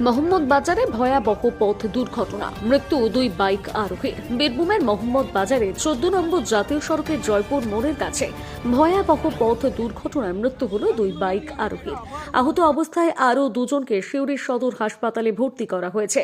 মোহাম্মদ বাজারে ভয়াবহ পথ দুর্ঘটনা, মৃত্যু দুই বাইক আরোহীর। বীরভূমের মোহাম্মদ বাজারে 14 নম্বর জাতীয় সড়কের জয়পুর মোড়ের কাছে ভয়াবহ পথ দুর্ঘটনায় মৃত্যু হল দুই বাইক আরোহীর। আহত অবস্থায় আরও দুজনকে সিউড়ি সদর হাসপাতালে ভর্তি করা হয়েছে,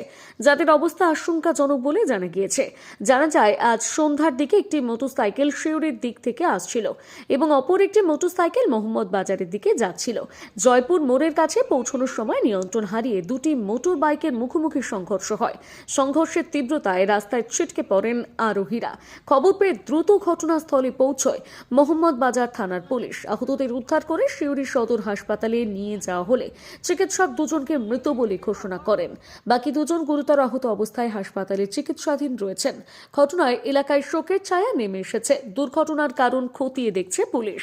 যাদের অবস্থা আশঙ্কাজনক বলে জানা গিয়েছে। জানা যায়, আজ সন্ধ্যার দিকে একটি মোটরসাইকেল সিউড়ির দিক থেকে আসছিল এবং অপর একটি মোটরসাইকেল মোহাম্মদ বাজারের দিকে যাচ্ছিল। জয়পুর মোড়ের কাছে পৌঁছানোর সময় নিয়ন্ত্রণ হারিয়ে দুটি মোটর বাইকের মুখোমুখি সংঘর্ষ হয়। সংঘর্ষের তীব্রতায় রাস্তায় ছিটকে পড়েন আরোহীরা। খবর পেয়ে দ্রুত ঘটনাস্থলে পৌঁছয় মোহাম্মদ বাজার থানার পুলিশ। আহতদের উদ্ধার করে সিউড়ি সদর হাসপাতালে নিয়ে যাওয়া হলে চিকিৎসক দুজনকে মৃত বলে ঘোষণা করেন। বাকি দুজন গুরুতর আহত অবস্থায় হাসপাতালে চিকিৎসাধীন রয়েছেন। ঘটনায় এলাকায় শোকের ছায়া নেমে এসেছে। দুর্ঘটনার কারণ খতিয়ে দেখছে পুলিশ।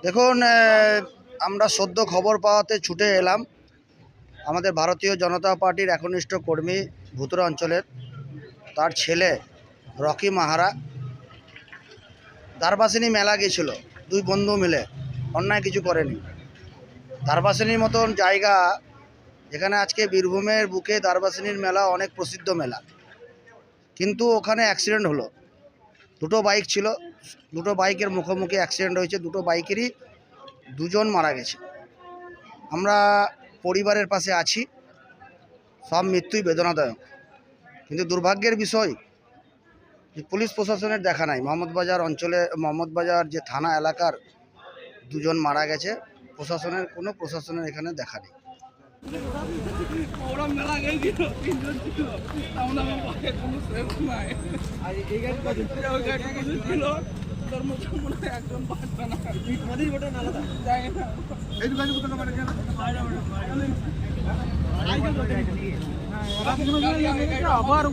দেখুন, আমরা সদ্য খবর পাওয়াতে ছুটে এলাম। আমাদের ভারতীয় জনতা পার্টির একনিষ্ঠ কর্মী ভুতুরা অঞ্চলের, তার ছেলে রকি মাহারা দ্বারবাসিনী মেলা গিয়েছিল। দুই বন্ধু মিলে, অন্যায় কিছু করেনি। দ্বারবাসিনীর মতন জায়গা, যেখানে আজকে বীরভূমের বুকে দ্বারবাসিনীর মেলা অনেক প্রসিদ্ধ মেলা, কিন্তু ওখানে অ্যাক্সিডেন্ট হলো। দুটো বাইক ছিল, দুটো বাইকের মুখোমুখি অ্যাক্সিডেন্ট হয়েছে। দুটো বাইকেরই দুজন মারা গেছে। আমরা পরিবারের পাশে আছি। সব মৃত্যুই বেদনাদায়ক, কিন্তু দুর্ভাগ্যের বিষয় যে পুলিশ প্রশাসনের দেখা নাই। মোহাম্মদবাজার অঞ্চলে, মোহাম্মদবাজার যে থানা এলাকার দুজন মারা গেছে, প্রশাসনের এখানে দেখা নেই। আবার